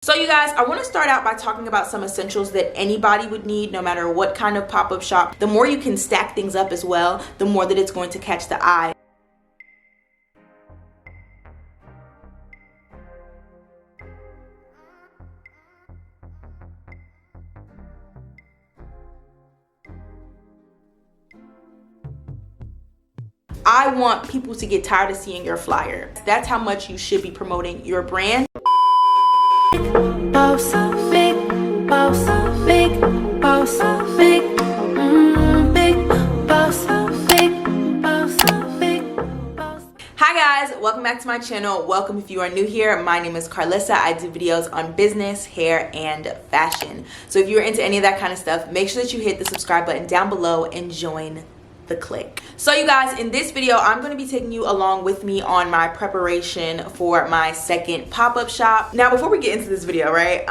So you guys, I want to start out by talking about some essentials that anybody would need no matter what kind of pop-up shop. The more you can stack things up as well, the more that it's going to catch the eye. I want people to get tired of seeing your flyer. That's how much you should be promoting your brand. Hi guys, welcome back to my channel. Welcome if you are new here. My name is Karlisa. I do videos on business, hair, and fashion. So if you're into any of that kind of stuff, make sure that you hit the subscribe button down below and join the clique. So you guys, in this video I'm going to be taking you along with me on my preparation for my second pop-up shop. Now before we get into this video, right,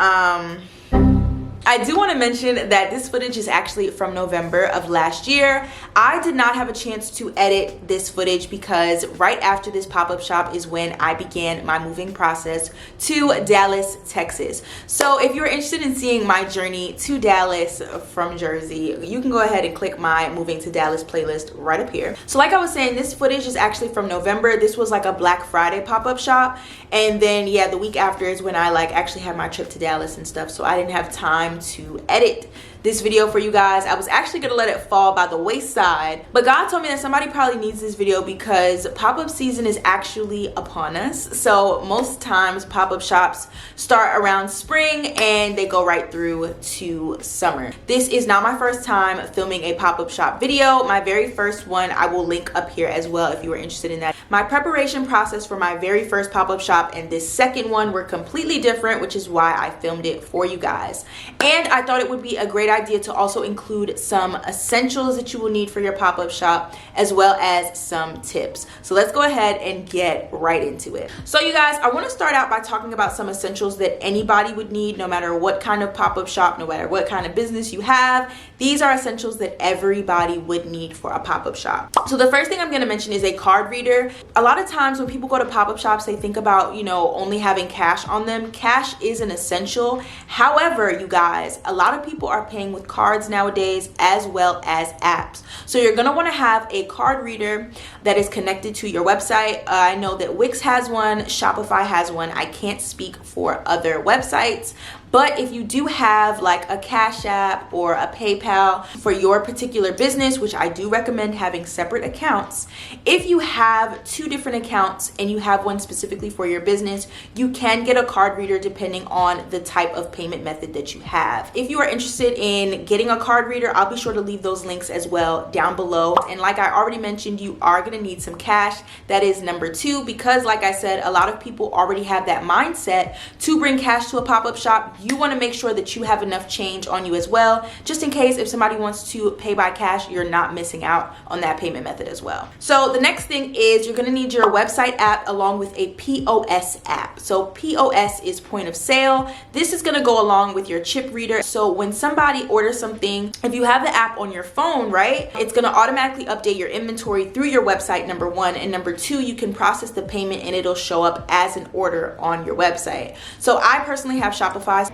I do want to mention that this footage is actually from November of last year. I did not have a chance to edit this footage because right after this pop-up shop is when I began my moving process to Dallas, Texas. So if you're interested in seeing my journey to Dallas from Jersey, you can go ahead and click my moving to Dallas playlist right up here. So like I was saying, this footage is actually from November. This was like a Black Friday pop-up shop, and then yeah, the week after is when I like actually had my trip to Dallas and stuff, so I didn't have time to edit this video for you guys. I was actually gonna let it fall by the wayside, but God told me that somebody probably needs this video because pop-up season is actually upon us. So most times pop-up shops start around spring and they go right through to summer. This is not my first time filming a pop-up shop video. My very first one I will link up here as well if you are interested in that. My preparation process for my very first pop-up shop and this second one were completely different, which is why I filmed it for you guys. And I thought it would be a great idea to also include some essentials that you will need for your pop-up shop, as well as some tips. So let's go ahead and get right into it. So you guys, I want to start out by talking about some essentials that anybody would need no matter what kind of pop-up shop, no matter what kind of business you have. These are essentials that everybody would need for a pop-up shop. So the first thing I'm going to mention is a card reader. A lot of times when people go to pop-up shops, they think about, you know, only having cash on them. Cash is an essential. However, you guys, a lot of people are paying with cards nowadays as well as apps. So you're going to want to have a card reader that is connected to your website. I know that Wix has one, Shopify has one. I can't speak for other websites, but if you do have like a Cash App or a PayPal for your particular business, which I do recommend having separate accounts, if you have two different accounts and you have one specifically for your business, you can get a card reader depending on the type of payment method that you have. If you are interested in getting a card reader, I'll be sure to leave those links as well down below. And like I already mentioned, you are going to need some cash. That is number two, because like I said, a lot of people already have that mindset to bring cash to a pop-up shop. You want to make sure that you have enough change on you as well, just in case if somebody wants to pay by cash, you're not missing out on that payment method as well. So the next thing is you're going to need your website app along with a POS app. So POS is point of sale. This is going to go along with your chip reader. So when somebody orders something, if you have the app on your phone, right, it's going to automatically update your inventory through your website, number one, and number two, you can process the payment and it'll show up as an order on your website. So I personally have Shopify.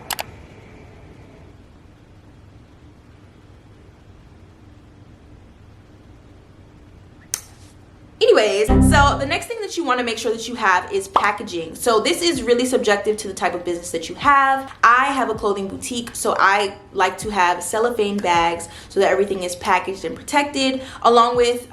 Anyways, so the next thing that you want to make sure that you have is packaging. So this is really subjective to the type of business that you have. I have a clothing boutique, so I like to have cellophane bags so that everything is packaged and protected, along with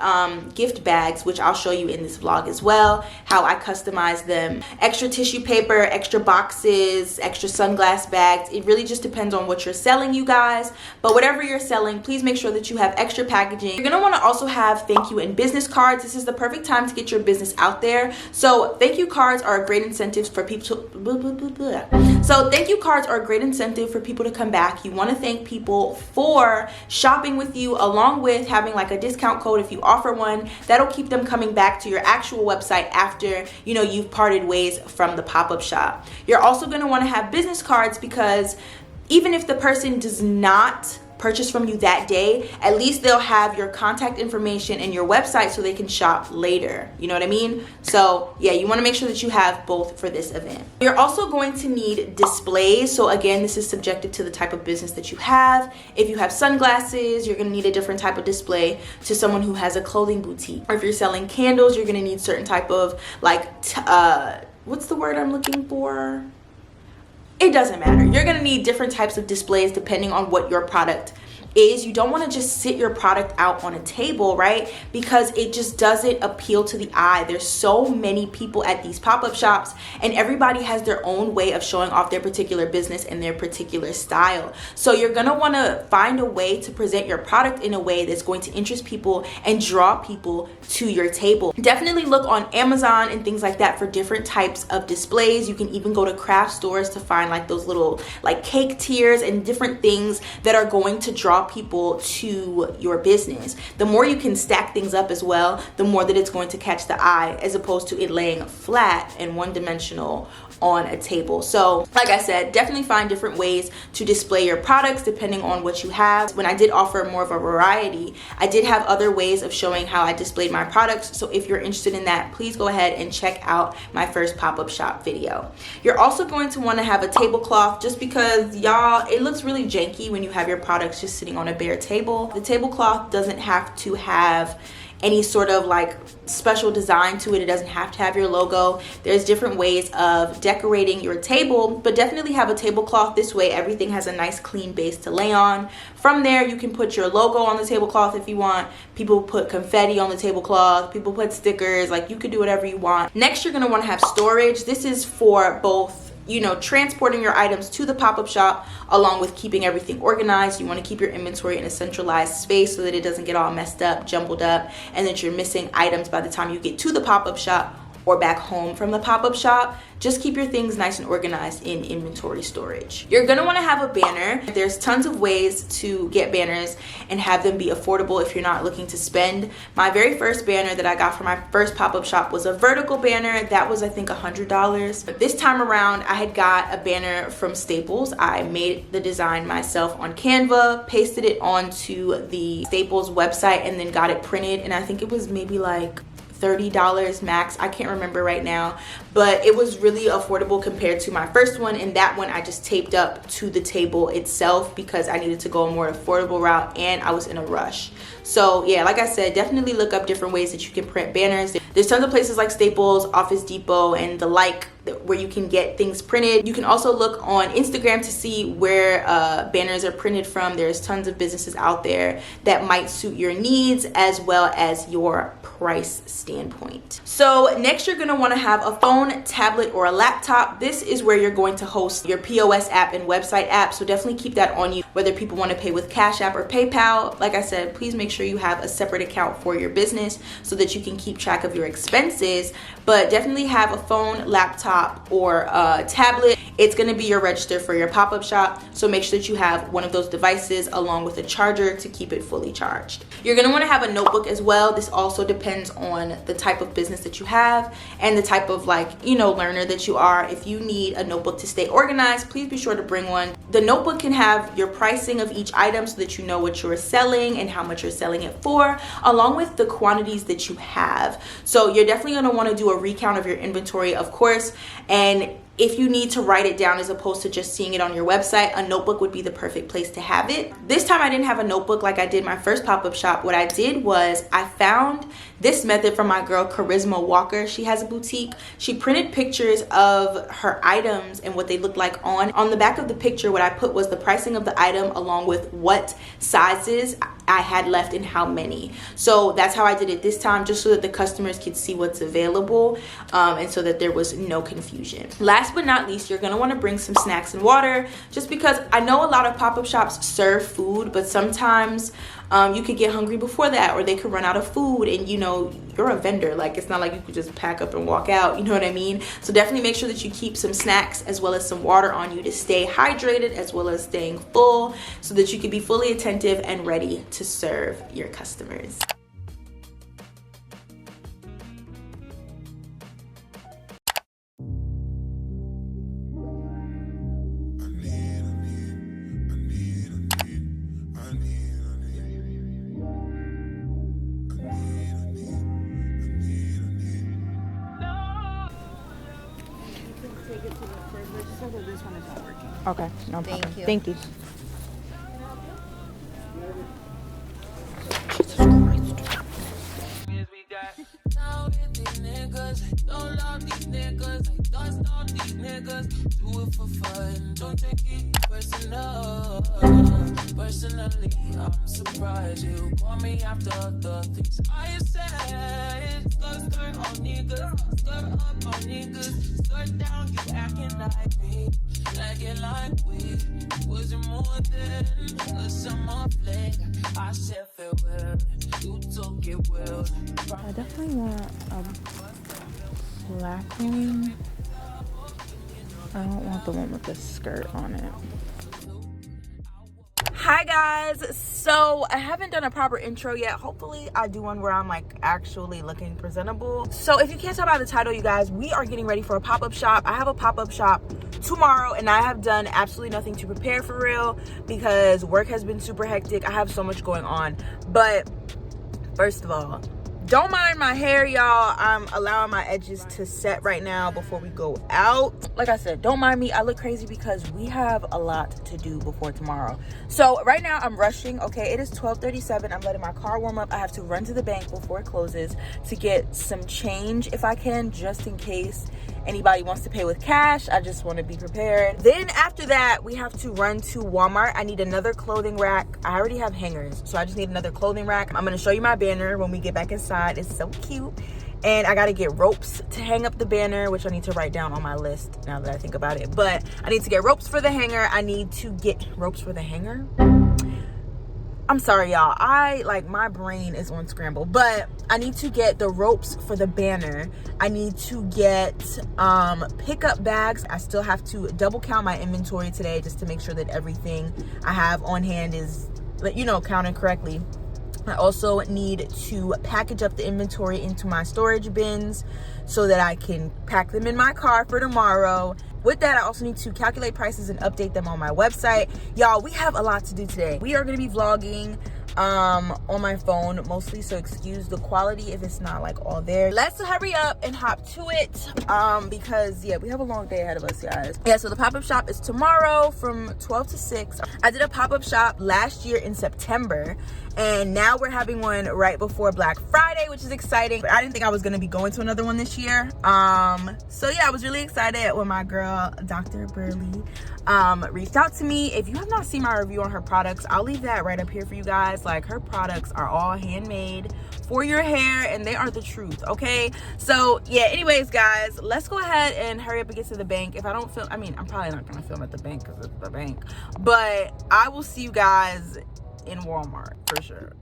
gift bags, which I'll show you in this vlog as well, how I customize them. Extra tissue paper, extra boxes, extra sunglass bags. It really just depends on what you're selling, you guys. But whatever you're selling, please make sure that you have extra packaging. You're going to want to also have thank you and business cards. This is the perfect time to get your business out there. So thank you cards are a great incentive for people to, so thank you cards are a great incentive for people to come back. You want to thank people for shopping with you, along with having like a discount code if you offer one. That'll keep them coming back to your actual website after, you know, you've parted ways from the pop-up shop. You're also going to want to have business cards because even if the person does not purchase from you that day, at least they'll have your contact information and your website so they can shop later. You know what I mean? So yeah, you want to make sure that you have both for this event. You're also going to need displays. So again, this is subjective to the type of business that you have. If you have sunglasses, you're going to need a different type of display to someone who has a clothing boutique. Or if you're selling candles, you're going to need certain type of like what's the word I'm looking for? It doesn't matter. You're going to need different types of displays depending on what your product is. You don't want to just sit your product out on a table, right? Because it just doesn't appeal to the eye. There's so many people at these pop-up shops, and everybody has their own way of showing off their particular business and their particular style. So you're going to want to find a way to present your product in a way that's going to interest people and draw people to your table. Definitely look on Amazon and things like that for different types of displays. You can even go to craft stores to find like those little like cake tiers and different things that are going to draw people to your business. The more you can stack things up as well, the more that it's going to catch the eye, as opposed to it laying flat and one-dimensional on a table. So like I said, definitely find different ways to display your products depending on what you have. When I did offer more of a variety, I did have other ways of showing how I displayed my products. So if you're interested in that, please go ahead and check out my first pop-up shop video. You're also going to want to have a tablecloth, just because y'all, it looks really janky when you have your products just sitting on a bare table. The tablecloth doesn't have to have any sort of like special design to it. It doesn't have to have your logo. There's different ways of decorating your table, but definitely have a tablecloth. This way everything has a nice clean base to lay on. From there, you can put your logo on the tablecloth if you want. People put confetti on the tablecloth. People put stickers. Like, you could do whatever you want. Next, you're gonna want to have storage. This is for both, you know, transporting your items to the pop-up shop along with keeping everything organized. You want to keep your inventory in a centralized space so that it doesn't get all messed up, jumbled up, and that you're missing items by the time you get to the pop-up shop or back home from the pop-up shop. Just keep your things nice and organized in inventory storage. You're gonna wanna have a banner. There's tons of ways to get banners and have them be affordable if you're not looking to spend. My very first banner that I got for my first pop-up shop was a vertical banner. That was, I think, $100. But this time around, I had got a banner from Staples. I made the design myself on Canva, pasted it onto the Staples website, and then got it printed. And I think it was maybe like $30 max. I can't remember right now, but it was really affordable compared to my first one. And that one I just taped up to the table itself because I needed to go a more affordable route and I was in a rush. So yeah, like I said, definitely look up different ways that you can print banners. There's tons of places like Staples, Office Depot, and the like where you can get things printed. You can also look on Instagram to see where banners are printed from. There's tons of businesses out there that might suit your needs as well as your price standpoint. So next, you're gonna wanna have a phone, tablet, or a laptop. This is where you're going to host your POS app and website app. So definitely keep that on you, whether people wanna pay with Cash App or PayPal. Like I said, please make sure you have a separate account for your business so that you can keep track of your expenses. But definitely have a phone, laptop, or a tablet. It's gonna be your register for your pop-up shop. So make sure that you have one of those devices along with a charger to keep it fully charged. You're gonna wanna have a notebook as well. This also depends on the type of business that you have and the type of learner that you are. If you need a notebook to stay organized, please be sure to bring one. The notebook can have your pricing of each item so that you know what you're selling and how much you're selling it for, along with the quantities that you have. So you're definitely gonna wanna do a recount of your inventory, of course, and if you need to write it down as opposed to just seeing it on your website, a notebook would be the perfect place to have it. This time I didn't have a notebook like I did my first pop-up shop. What I did was I found this method from my girl Charisma Walker. She has a boutique. She printed pictures of her items and what they look like on the back of the picture. What I put was the pricing of the item along with what sizes I had left and how many. So that's how I did it this time, just so that the customers could see what's available and so that there was no confusion. Last but not least, you're gonna wanna bring some snacks and water, just because I know a lot of pop-up shops serve food, but sometimes you could get hungry before that, or they could run out of food, and you're a vendor. Like, it's not like you could just pack up and walk out, you know what I mean? So definitely make sure that you keep some snacks as well as some water on you to stay hydrated as well as staying full, so that you can be fully attentive and ready to serve your customers. Okay, no problem. Thank you. Thank you. Now with these niggas, don't love these niggas, like dust off these niggas. Do it for fun, don't take it personal. Personally, I'm surprised you call me after the things I said. Skirt on niggas, skirt up on niggas, skirt down, you acting like me, acting like we wasn't more than a summer fling. I said farewell, you took it well. I definitely want a black one. I don't want the one with the skirt on it. Hi guys, so I haven't done a proper intro yet. Hopefully I do one where I'm like actually looking presentable. So if you can't tell by the title, you guys, we are getting ready for a pop-up shop. I have a pop-up shop tomorrow and I have done absolutely nothing to prepare for real because work has been super hectic. I have so much going on. But first of all, don't mind my hair, y'all. I'm allowing my edges to set right now before we go out. Like I said, don't mind me. I look crazy because we have a lot to do before tomorrow. So right now I'm rushing. Okay, it is 12:37. I'm letting my car warm up. I have to run to the bank before it closes to get some change if I can, just in case anybody wants to pay with cash. I just want to be prepared. Then after that, we have to run to Walmart. I need another clothing rack. I already have hangers, so I just need another clothing rack. I'm going to show you my banner when we get back inside. It's so cute. And I got to get ropes to hang up the banner, which I need to write down on my list now that I think about it. But I need to get ropes for the hanger. I need to get ropes for the hanger. I'm sorry, y'all. My brain is on scramble, but I need to get the ropes for the banner. I need to get pickup bags. I still have to double count my inventory today just to make sure that everything I have on hand is, counted correctly. I also need to package up the inventory into my storage bins so that I can pack them in my car for tomorrow. With that, I also need to calculate prices and update them on my website. Y'all, we have a lot to do today. We are going to be vlogging on my phone mostly, so excuse the quality if it's not like all there. Let's hurry up and hop to it because we have a long day ahead of us, guys. So the pop-up shop is tomorrow from 12 to 6. I did a pop-up shop last year in September, and now we're having one right before Black Friday, which is exciting. But I didn't think I was going to be going to another one this year. I was really excited when my girl Dr. Burley reached out to me. If you have not seen my review on her products, I'll leave that right up here for you guys. Like, her products are all handmade for your hair and they are the truth. Okay, so anyways, guys, let's go ahead and hurry up and get to the bank. If I don't film, I'm probably not gonna film at the bank because it's the bank, but I will see you guys in Walmart for sure.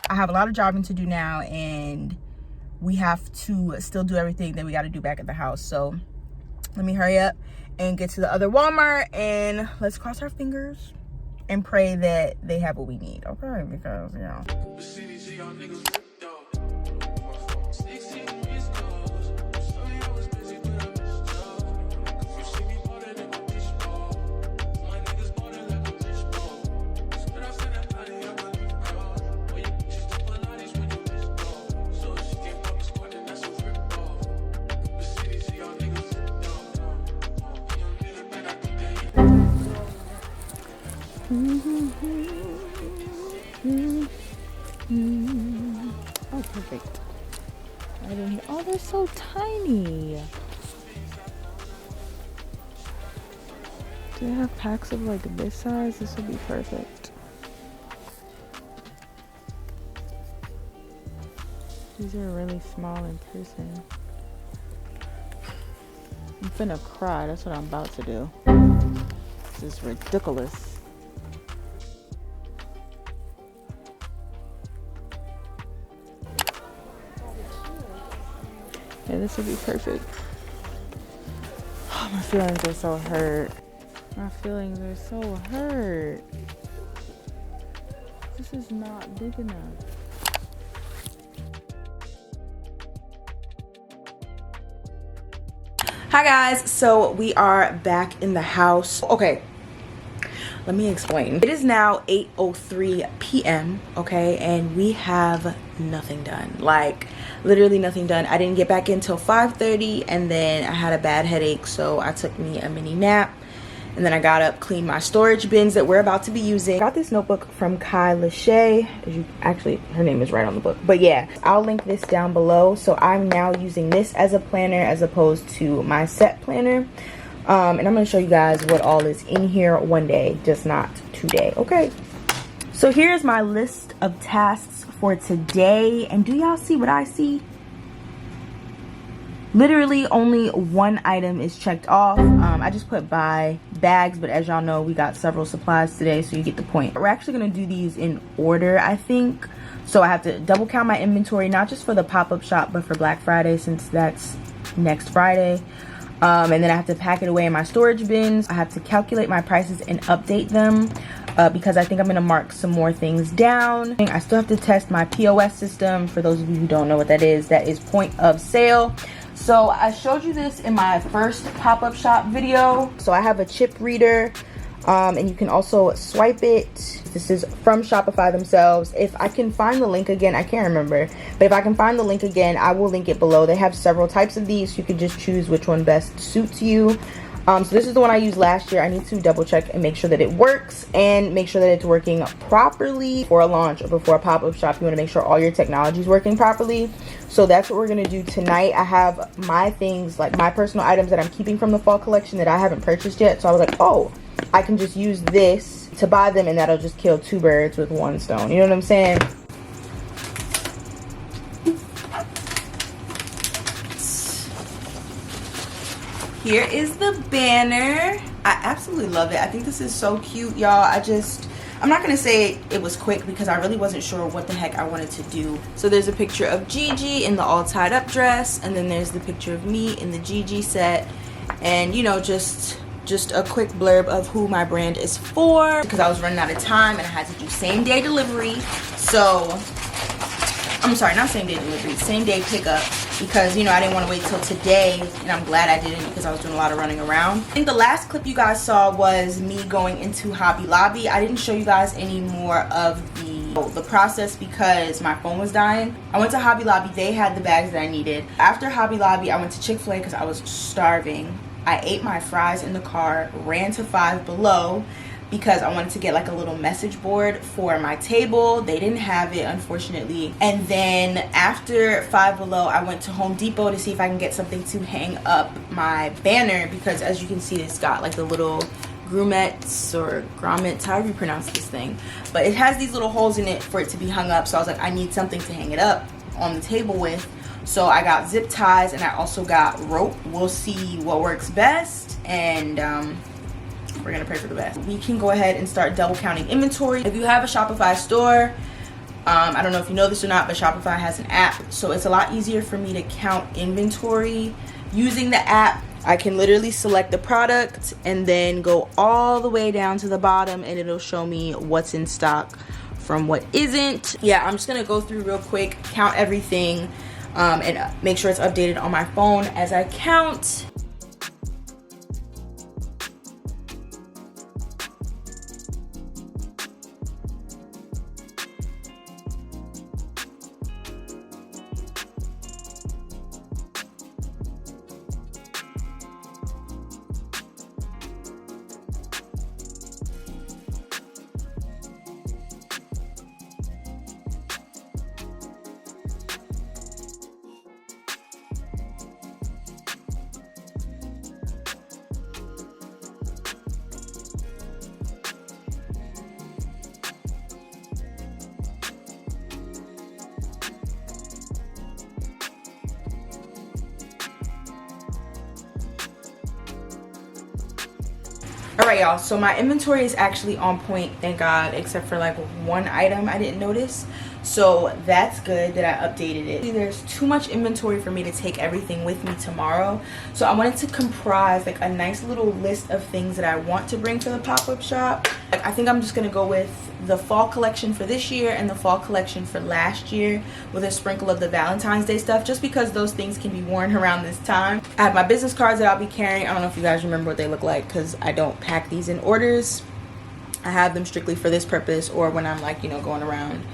I have a lot of jobbing to do now, and we have to still do everything that we got to do back at the house. So let me hurry up and get to the other Walmart, and let's cross our fingers and pray that they have what we need. Okay, because Oh, perfect. Right in here. Oh, they're so tiny. Do they have packs of like this size? This would be perfect. These are really small in person. I'm finna cry. That's what I'm about to do. This is ridiculous. Yeah, this would be perfect. Oh, my feelings are so hurt. My feelings are so hurt. This is not big enough. Hi guys, so we are back in the house. Okay, let me explain. It is now 8:03 p.m. okay, and we have nothing done. Like literally nothing done. I didn't get back in till 5:30, and then I had a bad headache, so I took me a mini nap. And then I got up, cleaned my storage bins that we're about to be using. I got this notebook from Karlisa. Actually, her name is right on the book. But yeah, I'll link this down below. So I'm now using this as a planner as opposed to my set planner. And I'm going to show you guys what all is in here one day, just not today, okay? So here's my list of tasks for today. And do y'all see what I see? Literally only one item is checked off. I just put buy bags, but as y'all know, we got several supplies today, so you get the point. We're actually gonna do these in order, I think. So I have to double count my inventory, not just for the pop-up shop, but for Black Friday, since that's next Friday. And then I have to pack it away in my storage bins. I have to calculate my prices and update them because I think I'm gonna mark some more things down. I still have to test my POS system. For those of you who don't know what that is point of sale. So I showed you this in my first pop-up shop video. So I have a chip reader, and you can also swipe it. This is from Shopify themselves. If I can find the link again, I can't remember, but if I can find the link again, I will link it below. They have several types of these. You can just choose which one best suits you. So this is the one I used last year. I need to double check and make sure that it works and make sure that it's working properly. For a launch or before a pop-up shop, you want to make sure all your technology is working properly. So that's what we're going to do tonight. I have my things, like my personal items that I'm keeping from the fall collection that I haven't purchased yet. So I was like, oh, I can just use this to buy them, and that'll just kill two birds with one stone. You know what I'm saying? Here is the banner. I absolutely love it. I think this is so cute, y'all. I'm not gonna say it was quick because I really wasn't sure what the heck I wanted to do. So there's a picture of Gigi in the all tied up dress, and then there's the picture of me in the Gigi set, and you know, just a quick blurb of who my brand is for, because I was running out of time and I had to do same day delivery. So I'm sorry, not same day delivery, same day pickup, because you know I didn't want to wait till today, and I'm glad I didn't because I was doing a lot of running around. I think the last clip you guys saw was me going into Hobby Lobby. I didn't show you guys any more of the process because my phone was dying. I went to Hobby Lobby. They had the bags that I needed. After Hobby Lobby, I went to Chick-fil-A because I was starving. I ate my fries in the car, ran to Five Below because I wanted to get like a little message board for my table. They didn't have it, unfortunately. And then after Five Below, I went to Home Depot to see if I can get something to hang up my banner, because as you can see, it's got like the little grumettes or grommets, however you pronounce this thing. But it has these little holes in it for it to be hung up. So I was like, I need something to hang it up on the table with. So I got zip ties and I also got rope. We'll see what works best, and we're gonna pray for the best. We can go ahead and start double counting inventory. If you have a Shopify store, I don't know if you know this or not, but Shopify has an app, so it's a lot easier for me to count inventory using the app. I can literally select the product and then go all the way down to the bottom, and it'll show me what's in stock from what isn't. Yeah, I'm just gonna go through real quick, count everything, and make sure it's updated on my phone as I count. All right, y'all, so my inventory is actually on point, thank God, except for like one item I didn't notice. So that's good that I updated it. There's too much inventory for me to take everything with me tomorrow. So I wanted to comprise like a nice little list of things that I want to bring for the pop-up shop. I think I'm just gonna go with the fall collection for this year and the fall collection for last year with a sprinkle of the Valentine's Day stuff, just because those things can be worn around this time. I have my business cards that I'll be carrying. I don't know if you guys remember what they look like because I don't pack these in orders. I have them strictly for this purpose, or when I'm like, you know, going around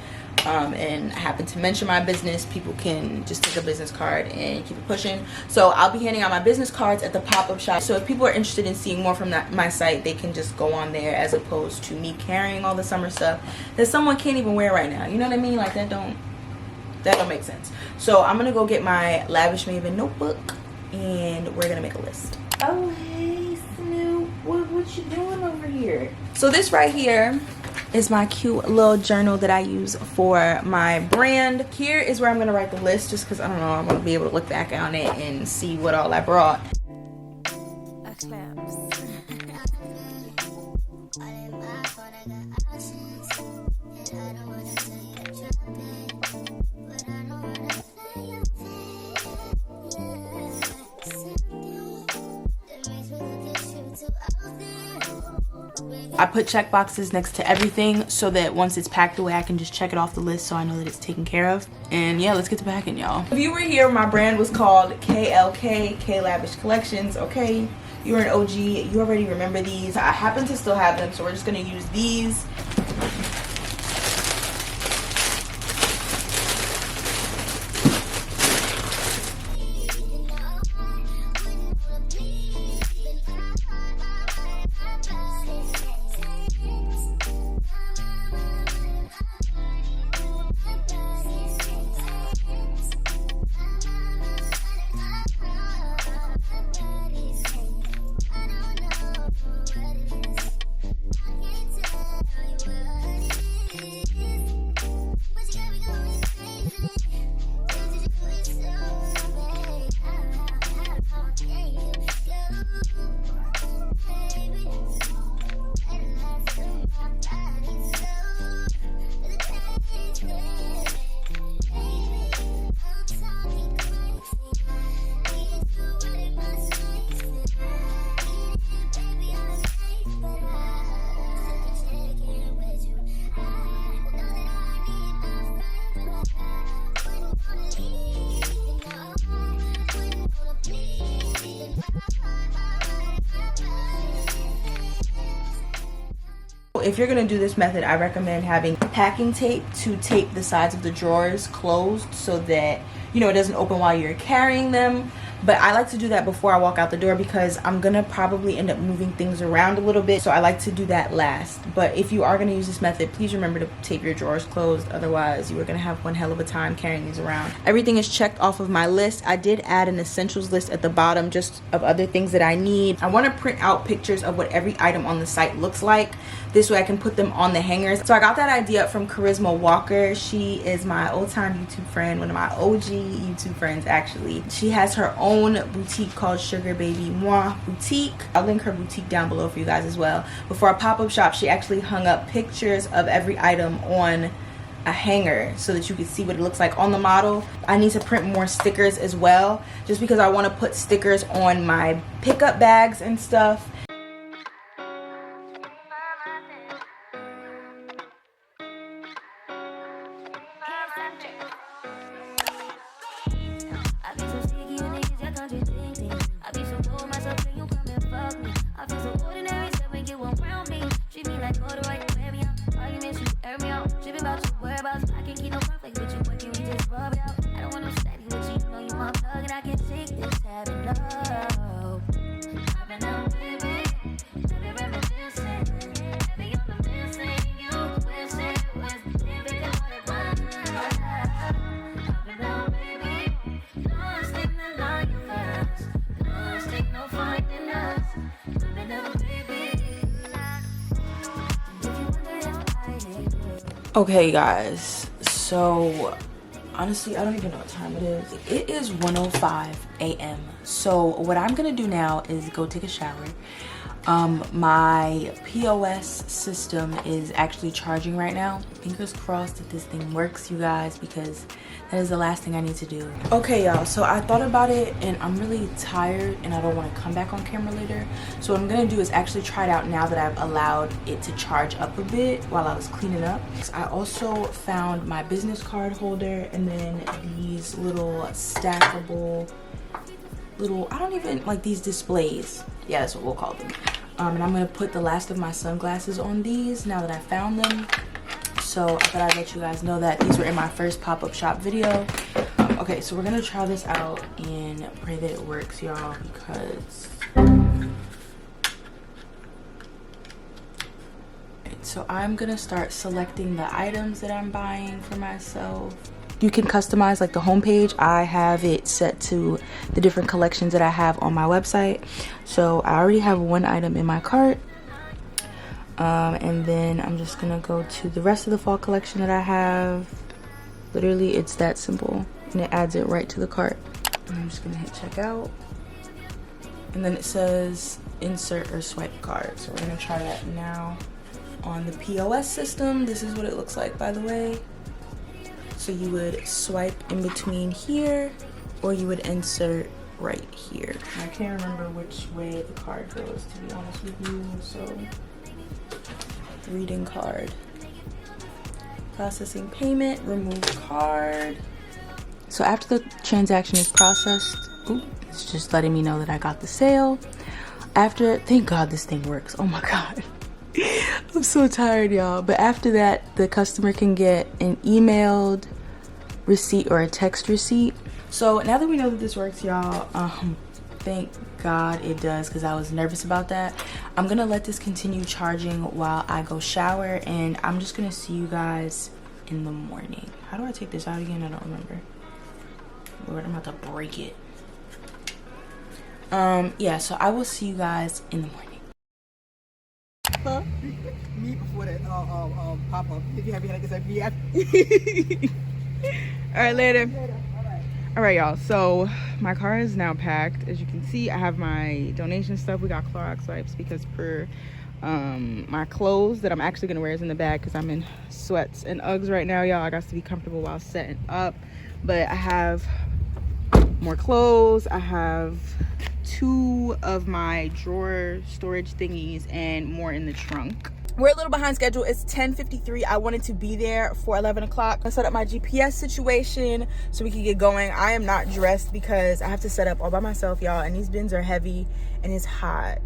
and I happen to mention my business, people can just take a business card and keep it pushing. So I'll be handing out my business cards at the pop-up shop. So if people are interested in seeing more from my site, they can just go on there, as opposed to me carrying all the summer stuff that someone can't even wear right now. You know what I mean? Like that don't make sense. So I'm gonna go get my Lavish Maven notebook and we're gonna make a list. Oh hey Snoop, what you doing over here? So this right here is my cute little journal that I use for my brand. Here is where I'm gonna write the list, just because I don't know, I want to be able to look back on it and see what all I brought. I put check boxes next to everything so that once it's packed away, I can just check it off the list so I know that it's taken care of. And yeah, let's get to packing, y'all. If you were here, my brand was called KLK, K Lavish Collections, okay? You're an OG, you already remember these. I happen to still have them, so we're just gonna use these. If you're gonna do this method, I recommend having packing tape to tape the sides of the drawers closed so that, you know, it doesn't open while you're carrying them. But I like to do that before I walk out the door because I'm gonna probably end up moving things around a little bit, so I like to do that last. But if you are gonna use this method, please remember to tape your drawers closed, otherwise you are gonna have one hell of a time carrying these around. Everything is checked off of my list. I did add an essentials list at the bottom just of other things that I need. I want to print out pictures of what every item on the site looks like. This way I can put them on the hangers. So I got that idea from Charisma Walker. She is my old-time YouTube friend, one of my OG YouTube friends actually. She has her own boutique called Sugar Baby MUAHH Boutique. I'll link her boutique down below for you guys as well. Before our pop-up shop, she actually hung up pictures of every item on a hanger so that you could see what it looks like on the model. I need to print more stickers as well, just because I want to put stickers on my pickup bags and stuff. Okay guys, so honestly I don't even know what time it is. It is 1:05 a.m. so what I'm gonna do now is go take a shower, My POS system is actually charging right now. Fingers crossed that this thing works, you guys, because that is the last thing I need to do. Okay, y'all, so I thought about it and I'm really tired and I don't want to come back on camera later. So what I'm gonna do is actually try it out now that I've allowed it to charge up a bit while I was cleaning up. I also found my business card holder and then these little stackable little, I don't even like these displays. Yeah, that's what we'll call them. And I'm gonna put the last of my sunglasses on these now that I found them. So I thought I'd let you guys know that these were in my first pop-up shop video. Okay, so we're gonna try this out and pray that it works, y'all, because so I'm gonna start selecting the items that I'm buying for myself. You can customize like the homepage. I have it set to the different collections that I have on my website. So I already have one item in my cart. And then I'm just gonna go to the rest of the fall collection that I have. Literally, it's that simple. And it adds it right to the cart. And I'm just gonna hit checkout. And then it says insert or swipe card. So we're gonna try that now on the POS system. This is what it looks like, by the way. So you would swipe in between here, or you would insert right here. I can't remember which way the card goes, to be honest with you. So, reading card. Processing payment, remove card. So after the transaction is processed, it's just letting me know that I got the sale. After, thank God this thing works. Oh my God. I'm so tired, y'all. But after that, the customer can get an emailed receipt or a text receipt. So now that we know that this works, y'all, thank God it does, because I was nervous about that. I'm gonna let this continue charging while I go shower, and I'm just gonna see you guys in the morning. How do I take this out again? I don't remember. Lord, I'm about to break it. Yeah, so I will see you guys in the morning. Me before that pop up. If you have your hand, I guess I'd All right, later. All right, y'all. So my car is now packed. As you can see, I have my donation stuff. We got Clorox wipes because for my clothes that I'm actually gonna wear is in the bag because I'm in sweats and Uggs right now, y'all. I got to be comfortable while setting up. But I have more clothes. I have 2 of my drawer storage thingies and more in the trunk. We're a little behind schedule. It's 10:53. I wanted to be there for 11 o'clock. I set up my GPS situation so we can get going. I am not dressed because I have to set up all by myself, y'all, and these bins are heavy and it's hot.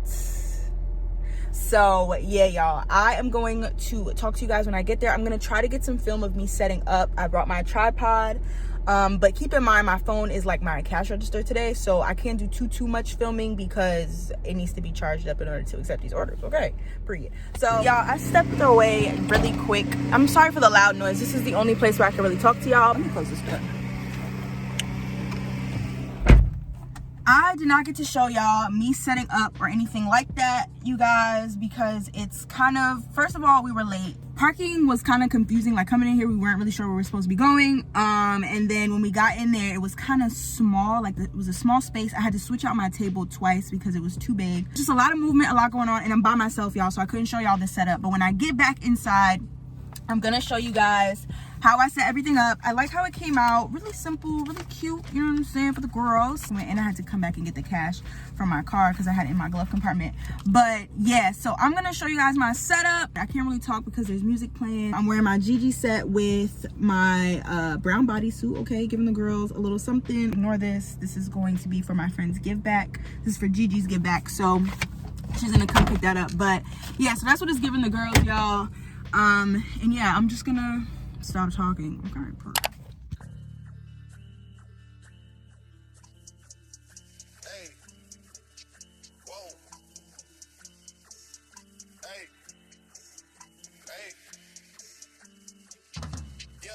So yeah, y'all, I am going to talk to you guys when I get there. I'm gonna try to get some film of me setting up. I brought my tripod. But keep in mind, my phone is like my cash register today, so I can't do too much filming because it needs to be charged up in order to accept these orders. Okay, period. So y'all, I stepped away really quick. I'm sorry for the loud noise. This is the only place where I can really talk to y'all. Let me close this door. I did not get to show y'all me setting up or anything like that, you guys, because it's kind of, first of all, we were late. Parking was kind of confusing. Like coming in here, we weren't really sure where we were supposed to be going. And then when we got in there, it was kind of small. Like it was a small space. I had to switch out my table twice because it was too big. Just a lot of movement, a lot going on, and I'm by myself, y'all, so I couldn't show y'all the setup. But when I get back inside, I'm gonna show you guys how I set everything up. I like how it came out. Really simple, really cute, you know what I'm saying, for the girls. And I had to come back and get the cash from my car because I had it in my glove compartment. But yeah, so I'm gonna show you guys my setup. I can't really talk because there's music playing. I'm wearing my Gigi set with my brown bodysuit, okay? Giving the girls a little something. Ignore this. This is going to be for my friend's give back. This is for Gigi's give back. So she's gonna come pick that up. But yeah, so that's what it's giving the girls, y'all. And yeah, I'm just gonna stop talking. Okay, perfect. Hey, whoa, hey, hey, yo,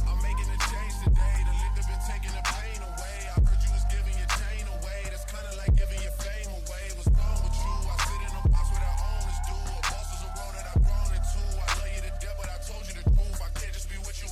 I'm making a change today. The liquor been taking the pain away. I heard you was giving your chain away. That's kind of like giving your fame away. What's wrong with you? I sit in a box where the owners do. A boss is a role that I've grown into. I love you to death, but I told you the truth. I can't just be with you.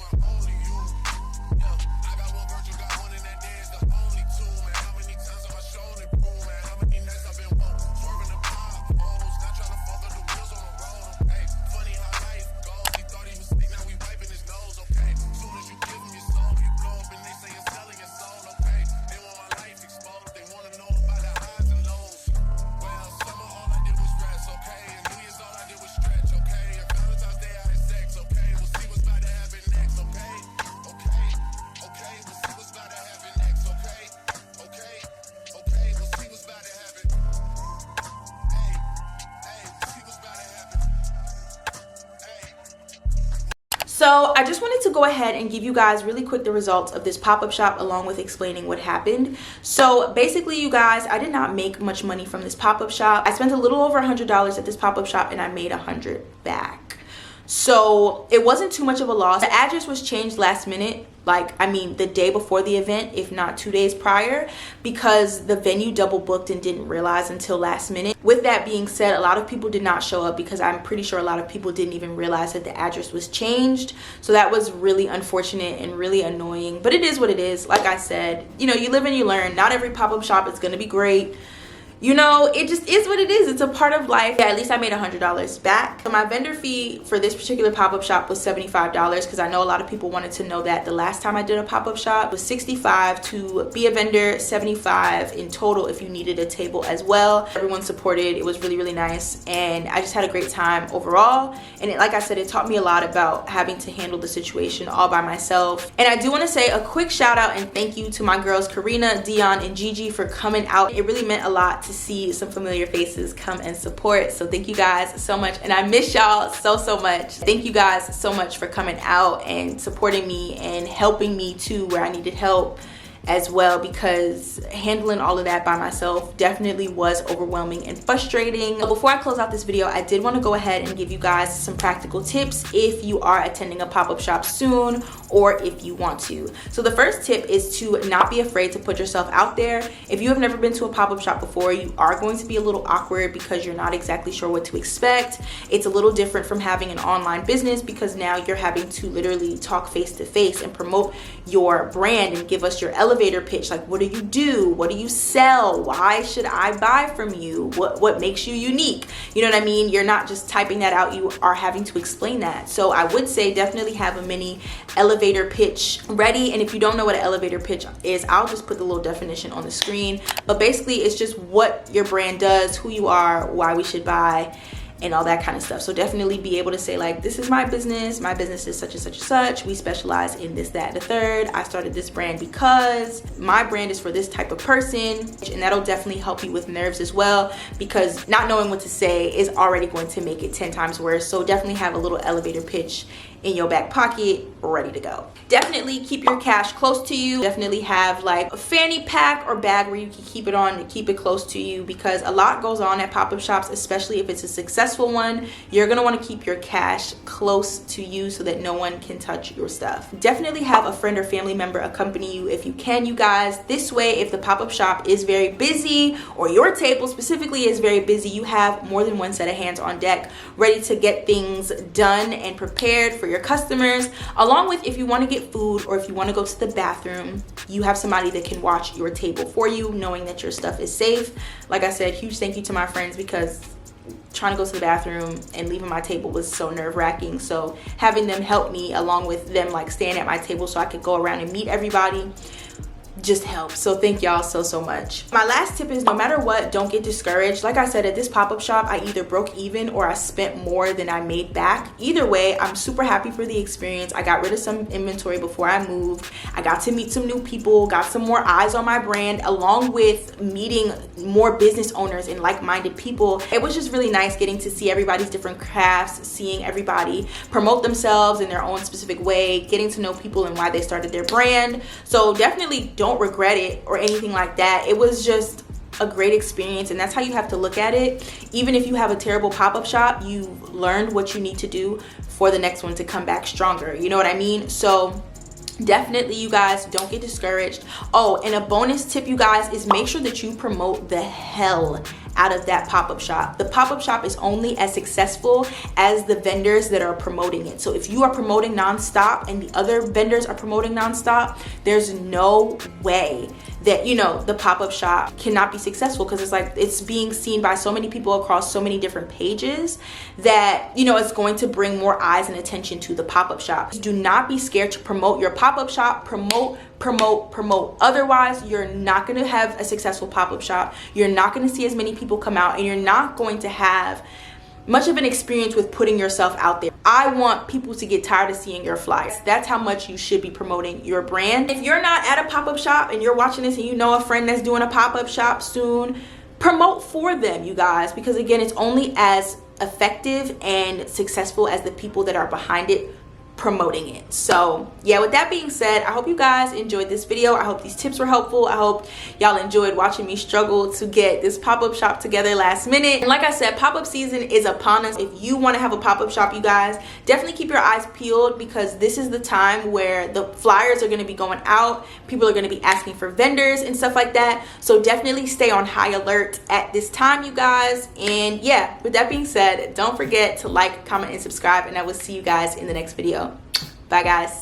So I just wanted to go ahead and give you guys really quick the results of this pop-up shop along with explaining what happened. So basically, you guys, I did not make much money from this pop-up shop. I spent a little over $100 at this pop-up shop and I made $100 back. So it wasn't too much of a loss. The address was changed last minute, like, I mean, the day before the event, if not 2 days prior, because the venue double booked and didn't realize until last minute. With that being said, a lot of people did not show up because I'm pretty sure a lot of people didn't even realize that the address was changed. So that was really unfortunate and really annoying, but it is what it is. Like I said, you know, you live and you learn. Not every pop-up shop is going to be great. You know, it just is what it is. It's a part of life. Yeah, at least I made $100 back. So my vendor fee for this particular pop-up shop was $75 because I know a lot of people wanted to know that. The last time I did a pop-up shop was $65 to be a vendor, $75 in total if you needed a table as well. Everyone supported. It was really, really nice. And I just had a great time overall. And like I said, it taught me a lot about having to handle the situation all by myself. And I do want to say a quick shout out and thank you to my girls, Karina, Dion, and Gigi for coming out. It really meant a lot to see some familiar faces come and support. So thank you guys so much, and I miss y'all so much. Thank you guys so much for coming out and supporting me and helping me too where I needed help as well, because handling all of that by myself definitely was overwhelming and frustrating. But before I close out this video, I did want to go ahead and give you guys some practical tips if you are attending a pop-up shop soon or if you want to. So the first tip is to not be afraid to put yourself out there. If you have never been to a pop-up shop before, you are going to be a little awkward because you're not exactly sure what to expect. It's a little different from having an online business because now you're having to literally talk face to face and promote your brand and give us your elevator pitch. Like, what do you do? What do you sell? Why should I buy from you? What makes you unique? You know what I mean? You're not just typing that out, you are having to explain that. So I would say definitely have a mini elevator pitch ready. And if you don't know what an elevator pitch is, I'll just put the little definition on the screen. But basically it's just what your brand does, who you are, why we should buy, and all that kind of stuff. So definitely be able to say like, this is my business is such and such and such, we specialize in this, that, and the third. I started this brand because my brand is for this type of person. And that'll definitely help you with nerves as well, because not knowing what to say is already going to make it 10 times worse. So definitely have a little elevator pitch in your back pocket ready to go. Definitely keep your cash close to you. Definitely have like a fanny pack or bag where you can keep it on to keep it close to you, because a lot goes on at pop-up shops, especially if it's a successful one. You're gonna want to keep your cash close to you so that no one can touch your stuff. Definitely have a friend or family member accompany you if you can, you guys. This way, if the pop-up shop is very busy or your table specifically is very busy, you have more than one set of hands on deck ready to get things done and prepared for your customers. Along with, if you want to get food or if you want to go to the bathroom, you have somebody that can watch your table for you, knowing that your stuff is safe. Like I said, huge thank you to my friends, because trying to go to the bathroom and leaving my table was so nerve-wracking. So having them help me, along with them like staying at my table so I could go around and meet everybody, just helps. So thank y'all so much. My last tip is, no matter what, don't get discouraged. Like I said, at this pop-up shop, I either broke even or I spent more than I made back. Either way, I'm super happy for the experience. I got rid of some inventory before I moved. I got to meet some new people, got some more eyes on my brand, along with meeting more business owners and like-minded people. It was just really nice getting to see everybody's different crafts, seeing everybody promote themselves in their own specific way, getting to know people and why they started their brand. So definitely don't regret it or anything like that. It was just a great experience, and that's how you have to look at it. Even if you have a terrible pop-up shop, you've learned what you need to do for the next one to come back stronger. You know what I mean? So definitely, you guys, don't get discouraged. Oh, and a bonus tip, you guys, is make sure that you promote the hell out of that pop-up shop. The pop-up shop is only as successful as the vendors that are promoting it. So if you are promoting nonstop and the other vendors are promoting nonstop, there's no way that, you know, the pop-up shop cannot be successful, because it's like, it's being seen by so many people across so many different pages that, you know, it's going to bring more eyes and attention to the pop-up shop. Do not be scared to promote your pop-up shop. Promote. Otherwise, you're not going to have a successful pop-up shop. You're not going to see as many people come out, and you're not going to have much of an experience with putting yourself out there. I want people to get tired of seeing your flyers. That's how much you should be promoting your brand. If you're not at a pop-up shop and you're watching this and you know a friend that's doing a pop-up shop soon, promote for them, you guys, because again, it's only as effective and successful as the people that are behind it promoting it. So yeah, with that being said, I hope you guys enjoyed this video. I hope these tips were helpful. I hope y'all enjoyed watching me struggle to get this pop-up shop together last minute. And like I said, pop-up season is upon us. If you want to have a pop-up shop, you guys definitely keep your eyes peeled, because this is the time where the flyers are going to be going out. People are going to be asking for vendors and stuff like that. So definitely stay on high alert at this time, you guys. And yeah, with that being said, don't forget to like, comment, and subscribe, and I will see you guys in the next video. Bye guys.